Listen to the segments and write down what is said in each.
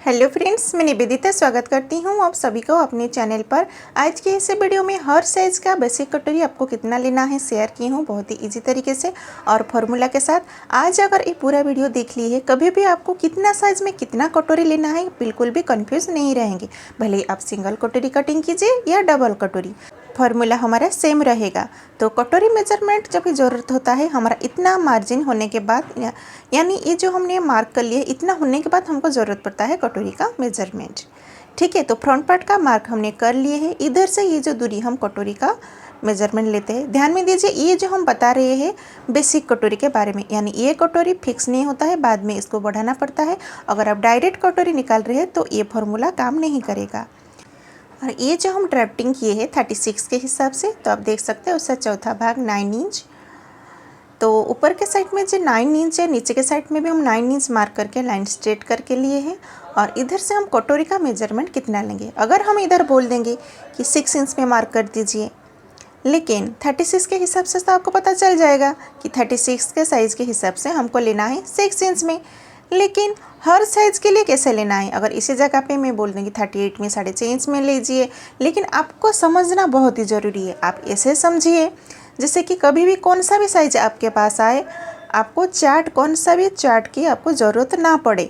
Hello friends, मैं निवेदिता स्वागत करती हूँ आप सभी को अपने चैनल पर। आज के इस वीडियो में हर साइज़ का बेसिक कटोरी आपको कितना लेना है शेयर की हूँ बहुत ही इजी तरीके से और फॉर्मूला के साथ। आज अगर ये पूरा वीडियो देख ली है, कभी भी आपको कितना साइज़ में कितना कटोरी लेना है बिल्कुल भी कंफ्यूज नहीं रहेंगे। भले ही आप सिंगल कटोरी कटिंग कीजिए या डबल कटोरी, फार्मूला हमारा सेम रहेगा। तो कटोरी मेजरमेंट जब भी ज़रूरत होता है हमारा इतना मार्जिन होने के बाद, यानी ये जो हमने मार्क कर लिया इतना होने के बाद हमको ज़रूरत पड़ता है कटोरी का मेजरमेंट। ठीक है, तो फ्रंट पार्ट का मार्क हमने कर लिए है। इधर से ये जो दूरी हम कटोरी का मेजरमेंट लेते हैं, ध्यान में दीजिए ये जो हम बता रहे हैं बेसिक कटोरी के बारे में, यानी ये कटोरी फिक्स नहीं होता है, बाद में इसको बढ़ाना पड़ता है। अगर आप डायरेक्ट कटोरी निकाल रहे हैं तो ये फार्मूला काम नहीं करेगा। और ये जो हम ड्राफ्टिंग किए हैं 36 के हिसाब से, तो आप देख सकते हैं उसका चौथा भाग 9 इंच। तो ऊपर के साइड में जो 9 इंच है, नीचे के साइड में भी हम 9 इंच मार्क करके लाइन स्ट्रेट करके लिए हैं। और इधर से हम कटोरी का मेजरमेंट कितना लेंगे, अगर हम इधर बोल देंगे कि 6 इंच में मार्क कर दीजिए, लेकिन 36 के हिसाब से तो आपको पता चल जाएगा कि 36 के साइज़ के हिसाब से हमको लेना है 6 इंच में। लेकिन हर साइज़ के लिए कैसे लेना है, अगर इसी जगह पे मैं बोल दूँगी 38 में 6.5 इंच में लीजिए, लेकिन आपको समझना बहुत ही ज़रूरी है। आप ऐसे समझिए जैसे कि कभी भी कौन सा भी साइज आपके पास आए, आपको चार्ट कौन सा भी चार्ट की आपको ज़रूरत ना पड़े।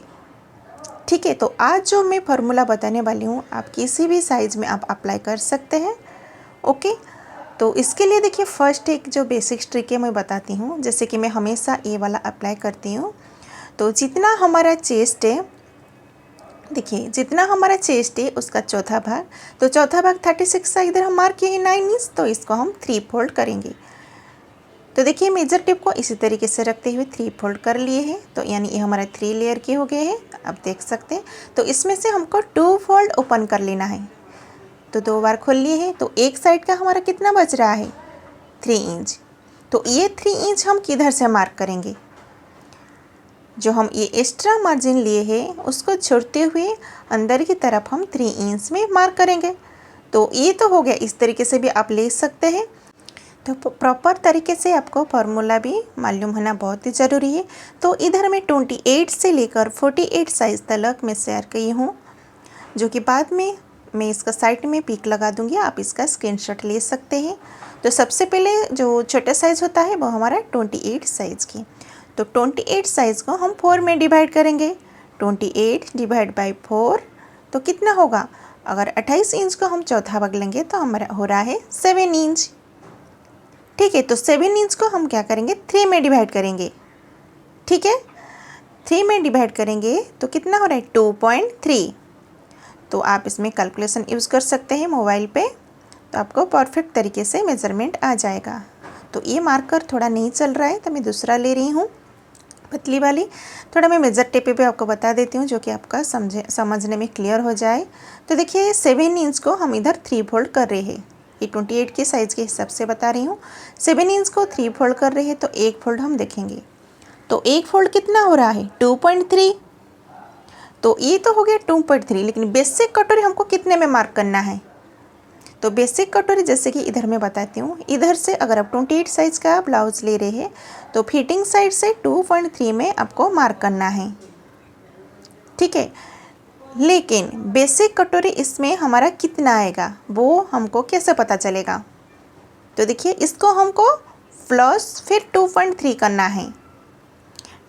ठीक है, तो आज जो मैं फार्मूला बताने वाली हूँ आप किसी भी साइज़ में आप अप्लाई कर सकते हैं। ओके, तो इसके लिए देखिए फर्स्ट एक जो बेसिक ट्रिक है मैं बताती हूँ। जैसे कि मैं हमेशा ये वाला अप्लाई करती हूँ, तो जितना हमारा चेस्ट है, देखिए जितना हमारा चेस्ट है उसका चौथा भाग, तो चौथा भाग 36 का इधर हम मार्क किए हैं 9 इंच, तो इसको हम 3 फोल्ड करेंगे। तो देखिए मेजर टेप को इसी तरीके से रखते हुए 3 फोल्ड कर लिए हैं, तो यानी ये हमारा 3 लेयर के हो गए हैं, आप देख सकते हैं। तो इसमें से हमको 2 फोल्ड ओपन कर लेना है, तो 2 बार खोल लिए हैं। तो एक साइड का हमारा कितना बच रहा है 3 इंच। तो ये 3 इंच हम किधर से मार्क करेंगे, जो हम ये एक्स्ट्रा मार्जिन लिए हैं उसको छोड़ते हुए अंदर की तरफ हम 3 इंच में मार्क करेंगे। तो ये तो हो गया, इस तरीके से भी आप ले सकते हैं। तो प्रॉपर तरीके से आपको फार्मूला भी मालूम होना बहुत ही ज़रूरी है। तो इधर मैं 28 से लेकर 48 साइज़ तक मैं शेयर की हूँ, जो कि बाद में मैं इसका साइड में पिक लगा दूंगी, आप इसका स्क्रीनशॉट ले सकते हैं। तो सबसे पहले जो छोटा साइज़ होता है वो हमारा 28 साइज़ की, तो 28 साइज़ को हम 4 में डिवाइड करेंगे। 28 डिवाइड बाई 4 तो कितना होगा, अगर 28 इंच को हम चौथा भाग लेंगे तो हमारा हो रहा है 7 इंच। ठीक है, तो 7 इंच को हम क्या करेंगे 3 में डिवाइड करेंगे। ठीक है, 3 में डिवाइड करेंगे तो कितना हो रहा है 2.3। तो आप इसमें कैलकुलेशन यूज़ कर सकते हैं मोबाइल पे, तो आपको परफेक्ट तरीके से मेज़रमेंट आ जाएगा। तो ये मार्कर थोड़ा नहीं चल रहा है तो मैं दूसरा ले रही हूँ पतली वाली। थोड़ा मैं मेजर टेप पे आपको बता देती हूँ जो कि आपका समझने में क्लियर हो जाए। तो देखिए 7 इंच को हम इधर 3 फोल्ड कर रहे हैं, ये 28 के साइज़ के हिसाब से बता रही हूँ। 7 इंच को 3 फोल्ड कर रहे हैं, तो एक फोल्ड हम देखेंगे, तो एक फोल्ड कितना हो रहा है 2.3। तो ये तो हो गया 2.3, लेकिन बेसिक कटोरी हमको कितने में मार्क करना है। तो बेसिक कटोरी जैसे कि इधर मैं बताती हूँ, इधर से अगर आप 28 साइज़ का ब्लाउज ले रहे हैं तो फिटिंग साइड से 2.3 में आपको मार्क करना है। ठीक है, लेकिन बेसिक कटोरी इसमें हमारा कितना आएगा वो हमको कैसे पता चलेगा। तो देखिए इसको हमको प्लस फिर 2.3 करना है,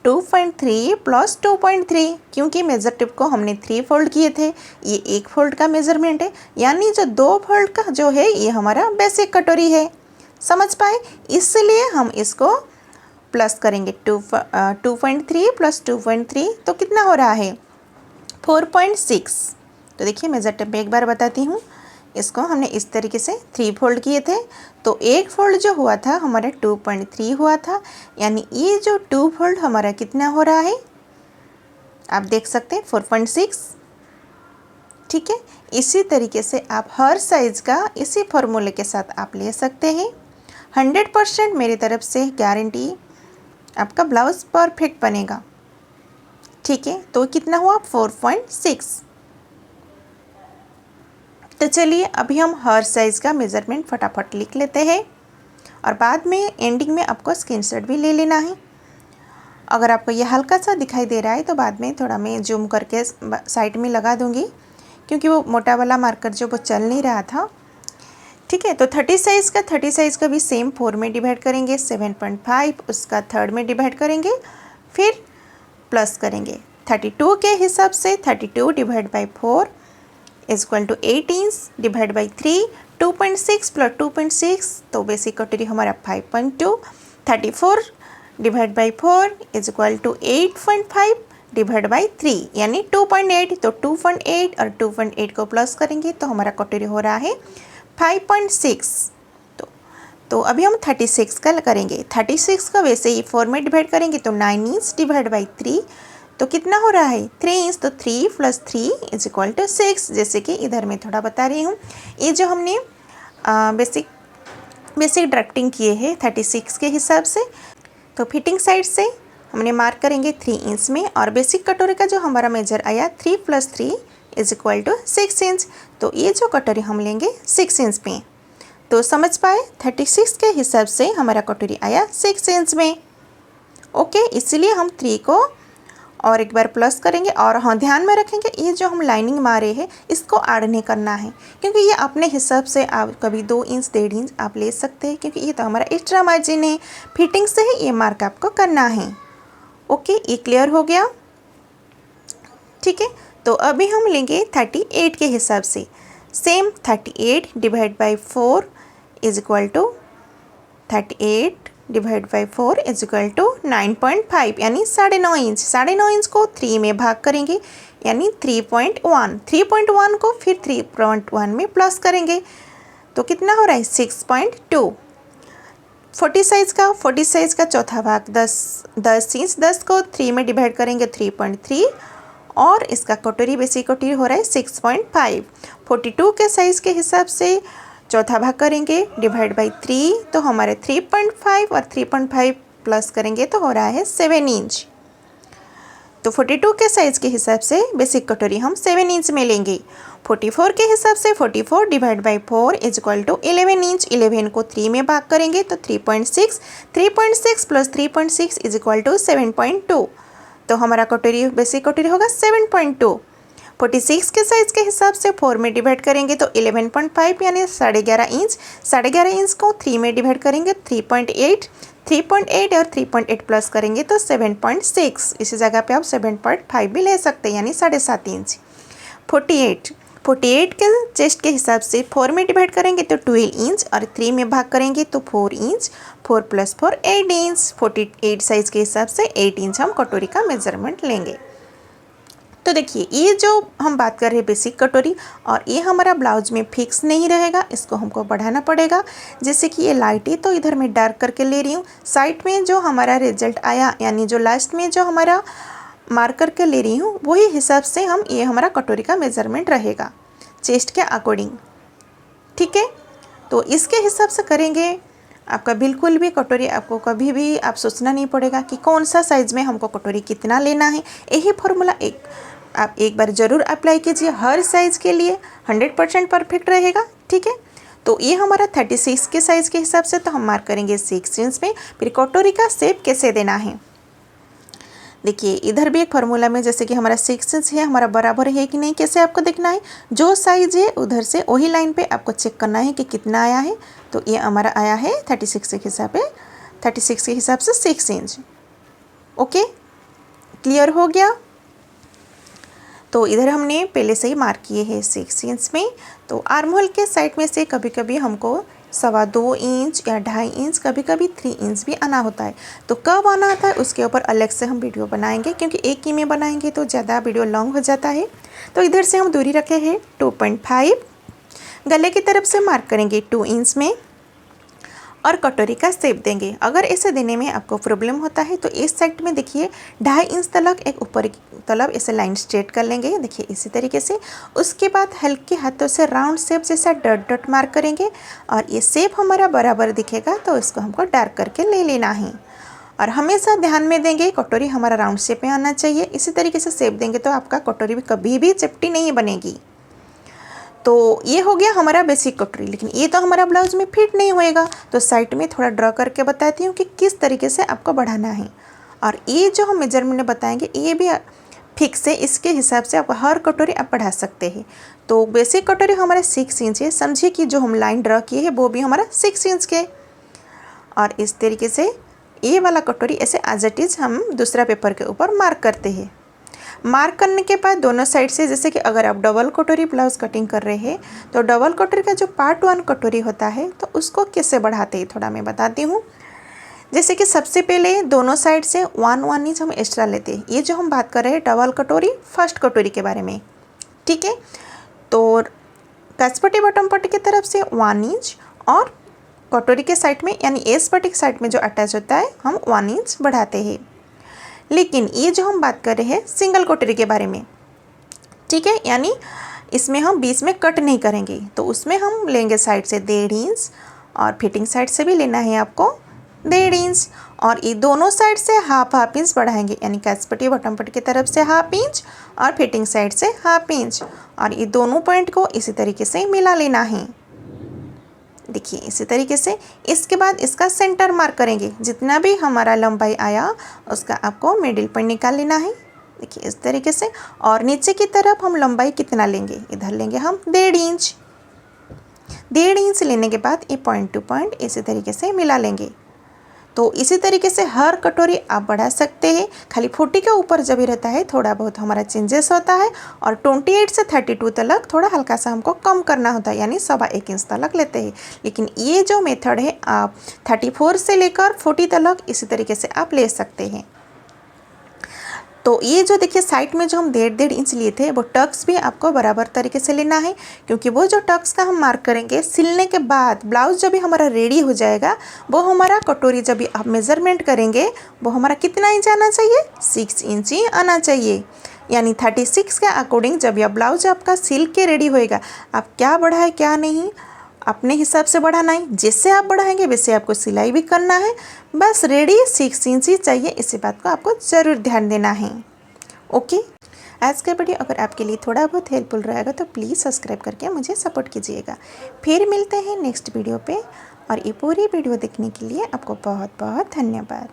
2.3 प्लस 2.3, क्योंकि मेजर टिप को हमने 3 फोल्ड किए थे, ये एक फोल्ड का मेजरमेंट है, यानी जो 2 फोल्ड का जो है ये हमारा बेसिक कटोरी है। समझ पाए, इसलिए हम इसको प्लस करेंगे 2.3 प्लस 2.3 तो कितना हो रहा है 4.6। तो देखिए मेजर टिप में एक बार बताती हूँ, इसको हमने इस तरीके से 3 फोल्ड किए थे, तो एक फोल्ड जो हुआ था हमारा 2.3 हुआ था, यानी ये जो 2 फोल्ड हमारा कितना हो रहा है आप देख सकते हैं 4.6। ठीक है, इसी तरीके से आप हर साइज़ का इसी फॉर्मूले के साथ आप ले सकते हैं। 100% मेरी तरफ से गारंटी, आपका ब्लाउज परफेक्ट बनेगा। ठीक है, तो कितना हुआ 4.6। तो चलिए अभी हम हर साइज़ का मेज़रमेंट फटाफट लिख लेते हैं, और बाद में एंडिंग में आपको स्क्रीनशॉट भी ले लेना है। अगर आपको ये हल्का सा दिखाई दे रहा है तो बाद में थोड़ा मैं जूम करके साइड में लगा दूँगी, क्योंकि वो मोटा वाला मार्कर जो वो चल नहीं रहा था। ठीक है, तो 30 साइज़ का भी सेम 4 में डिवाइड करेंगे, 7.5 उसका थर्ड में डिवाइड करेंगे, फिर प्लस करेंगे। 32 के हिसाब से 32 divide by 4 is equal to 8 inch divide by 3, 2.6 plus 2.6 तो बेसिक कटोरी हमारा 5.2। 34 divide by 4 is equal to 8.5 divide by 3 यानी 2.8। तो 2.8 और 2.8 को प्लस करेंगे तो हमारा कटोरी हो रहा है 5.6। तो अभी हम 36 का करेंगे। 36 का वैसे ही 4 में डिवाइड करेंगे तो 9 इंच डिवाइड बाई 3 तो कितना हो रहा है 3 इंच। तो 3 + 3 इज इक्वल टू 6। जैसे कि इधर मैं थोड़ा बता रही हूँ, ये जो हमने बेसिक ड्राफ्टिंग किए हैं 36 के हिसाब से, तो फिटिंग साइड से हमने मार्क करेंगे 3 इंच में, और बेसिक कटोरी का जो हमारा मेजर आया 3 + 3 इज इक्वल टू 6 इंच। तो ये जो कटोरी हम लेंगे 6 इंच में, तो समझ पाए 36 के हिसाब से हमारा कटोरी आया 6 इंच में। ओके, इसलिए हम 3 को और एक बार प्लस करेंगे। और हाँ, ध्यान में रखेंगे ये जो हम लाइनिंग मारे हैं इसको ऐड नहीं करना है, क्योंकि ये अपने हिसाब से आप कभी 2 इंच 1.5 इंच आप ले सकते हैं, क्योंकि ये तो हमारा एक्स्ट्रा मार्जिन है। फिटिंग से ही ये मार्क आपको करना है। ओके, ये क्लियर हो गया। ठीक है, तो अभी हम लेंगे 38 के हिसाब से। Same 38 divide by 4 is equal to 38 divide by 4 is equal to 9.5 यानी 9.5 इंच। 9.5 इंच को 3 में भाग करेंगे यानी 3.1। 3.1 को फिर 3.1 में प्लस करेंगे तो कितना हो रहा है 6.2। 40 साइज़ का चौथा भाग 10 इंच, 10 को 3 में डिवाइड करेंगे 3.3 और इसका कटोरी बेसिक कटोरी हो रहा है 6.5। 42 के साइज़ के हिसाब से चौथा भाग करेंगे डिवाइड बाई 3 तो हमारे 3.5 और 3.5 प्लस करेंगे तो हो रहा है 7 इंच। तो 42 के साइज़ के हिसाब से बेसिक कटोरी हम 7 इंच में लेंगे। 44 के हिसाब से 44 divide by 4 is equal to 11 inch. 11 को 3 में भाग करेंगे तो 3.6, 3.6 प्लस 3.6 इज इक्वल टू 7.2। तो हमारा कटोरी बेसिक कटोरी होगा 7.2। 46 के साइज़ के हिसाब से 4 में डिवाइड करेंगे तो 11.5 यानी 11.5 इंच। 11.5 इंच को 3 में डिवाइड करेंगे 3.8, 3.8 और 3.8 प्लस करेंगे तो 7.6। इसी जगह पे आप 7.5 भी ले सकते हैं यानी 7.5 इंच। 48 के चेस्ट के हिसाब से 4 में डिवाइड करेंगे तो 12 इंच और 3 में भाग करेंगे तो 4 इंच। 4 + 4 8 इंच। 48 साइज़ के हिसाब से 8 इंच हम कटोरी का मेजरमेंट लेंगे। तो देखिए ये जो हम बात कर रहे हैं बेसिक कटोरी, और ये हमारा ब्लाउज में फिक्स नहीं रहेगा, इसको हमको बढ़ाना पड़ेगा। जैसे कि ये लाइट है तो इधर मैं डार्क करके ले रही हूँ। साइड में जो हमारा रिजल्ट आया यानी जो लास्ट में जो हमारा मार्क करके ले रही हूँ वही हिसाब से हम ये हमारा कटोरी का मेजरमेंट रहेगा चेस्ट के अकॉर्डिंग। ठीक है, तो इसके हिसाब से करेंगे आपका बिल्कुल भी कटोरी आपको कभी भी आप सोचना नहीं पड़ेगा कि कौन सा साइज़ में हमको कटोरी कितना लेना है। यही फॉर्मूला आप एक बार ज़रूर अप्लाई कीजिए, हर साइज़ के लिए 100% परफेक्ट रहेगा। ठीक है, तो ये हमारा 36 के साइज़ के हिसाब से तो हम मार्क करेंगे 6 इंच में। फिर कटोरी का शेप कैसे देना है, देखिए इधर भी एक फार्मूला में जैसे कि हमारा 6 इंच है, हमारा बराबर है कि नहीं कैसे आपको देखना है, जो साइज़ है उधर से वही लाइन पे आपको चेक करना है कि कितना आया है। तो ये हमारा आया है 36 के हिसाब पे 36 के हिसाब से 6 इंच। ओके, क्लियर हो गया। तो इधर हमने पहले से ही मार्क किए हैं 6 इंच में। तो आर्म होल के साइड में से कभी कभी हमको 2.25 इंच या 2.5 इंच, कभी कभी 3 इंच भी आना होता है। तो कब आना आता है उसके ऊपर अलग से हम वीडियो बनाएंगे, क्योंकि एक ही में बनाएंगे तो ज़्यादा वीडियो लॉन्ग हो जाता है। तो इधर से हम दूरी रखे हैं 2.5। गले की तरफ से मार्क करेंगे 2 इंच में और कटोरी का शेप देंगे। अगर ऐसे देने में आपको प्रॉब्लम होता है तो इस साइड में देखिए 2.5 इंच तक एक ऊपर की तरफ ऐसे लाइन स्ट्रेट कर लेंगे, देखिए इसी तरीके से। उसके बाद हल्के हाथों से राउंड शेप जैसा डॉट डॉट मार्क करेंगे और ये शेप हमारा बराबर दिखेगा तो इसको हमको डार्क करके ले लेना है। और हमेशा ध्यान में देंगे कटोरी हमारा राउंड शेप में आना चाहिए। इसी तरीके से शेप देंगे तो आपका कटोरी भी कभी भी चपटी नहीं बनेगी। तो ये हो गया हमारा बेसिक कटोरी, लेकिन ये तो हमारा ब्लाउज में फिट नहीं होएगा। तो साइड में थोड़ा ड्रॉ करके बताती हूँ कि किस तरीके से आपको बढ़ाना है। और ये जो हम मेजरमेंट बताएंगे ये भी फिक्स है, इसके हिसाब से आप हर कटोरी आप बढ़ा सकते हैं। तो बेसिक कटोरी हमारे 6 इंच है, समझिए कि जो हम लाइन ड्रॉ किए हैं वो भी हमारा 6 इंच के। और इस तरीके से ये वाला कटोरी ऐसे एज इट इज़ हम दूसरा पेपर के ऊपर मार्क करते हैं। मार्क करने के बाद दोनों साइड से, जैसे कि अगर आप डबल कटोरी ब्लाउज कटिंग कर रहे हैं तो डबल कटोरी का जो पार्ट 1 कटोरी होता है तो उसको कैसे बढ़ाते हैं थोड़ा मैं बताती हूँ। जैसे कि सबसे पहले दोनों साइड से 1 इंच हम एक्स्ट्रा लेते हैं। ये जो हम बात कर रहे हैं डबल कटोरी फर्स्ट कटोरी के बारे में, ठीक है। तो कचपट्टी बटन पट्टी की तरफ से 1 इंच और कटोरी के साइड में यानी एस पट्टी के साइड में जो अटैच होता है हम 1 इंच बढ़ाते हैं। लेकिन ये जो हम बात कर रहे हैं सिंगल कटोरी के बारे में, ठीक है, यानी इसमें हम बीच में कट नहीं करेंगे, तो उसमें हम लेंगे साइड से 1.5 इंच और फिटिंग साइड से भी लेना है आपको 1.5 इंच, और ये दोनों साइड से हाफ इंच बढ़ाएंगे, यानी कचपट्टी बटन पट्टी की तरफ से 1/2 इंच और फिटिंग साइड से 1/2 इंच, और ये दोनों पॉइंट को इसी तरीके से मिला लेना है। देखिए इसी तरीके से। इसके बाद इसका सेंटर मार्क करेंगे, जितना भी हमारा लंबाई आया उसका आपको मिडिल पॉइंट निकाल लेना है। देखिए इस तरीके से। और नीचे की तरफ हम लंबाई कितना लेंगे, इधर लेंगे हम 1.5 इंच। 1.5 इंच लेने के बाद ये पॉइंट टू पॉइंट इसी तरीके से मिला लेंगे। तो इसी तरीके से हर कटोरी आप बढ़ा सकते हैं। खाली 40 के ऊपर जब भी रहता है थोड़ा बहुत हमारा चेंजेस होता है, और 28 से 32 तक थोड़ा हल्का सा हमको कम करना होता है, यानी 1.25 इंच तक लेते हैं। लेकिन ये जो मेथड है आप 34 से लेकर 40 तक इसी तरीके से आप ले सकते हैं। तो ये जो देखिए साइड में जो हम 1.5 इंच लिए थे वो टक्स भी आपको बराबर तरीके से लेना है, क्योंकि वो जो टक्स का हम मार्क करेंगे सिलने के बाद ब्लाउज जब भी हमारा रेडी हो जाएगा वो हमारा कटोरी जब भी आप मेज़रमेंट करेंगे वो हमारा कितना इंच आना चाहिए, 6 इंच ही आना चाहिए। यानी 36 के अकॉर्डिंग जब यह ब्लाउज आपका सिल के रेडी होएगा, आप क्या बढ़ाए क्या नहीं अपने हिसाब से बढ़ाना है। जैसे आप बढ़ाएंगे वैसे आपको सिलाई भी करना है। बस रेडी 6 इंच ही चाहिए, इसी बात को आपको ज़रूर ध्यान देना है। ओके, आज का वीडियो अगर आपके लिए थोड़ा बहुत हेल्पफुल रहेगा तो प्लीज़ सब्सक्राइब करके मुझे सपोर्ट कीजिएगा। फिर मिलते हैं नेक्स्ट वीडियो पे, और ये पूरी वीडियो देखने के लिए आपको बहुत बहुत धन्यवाद।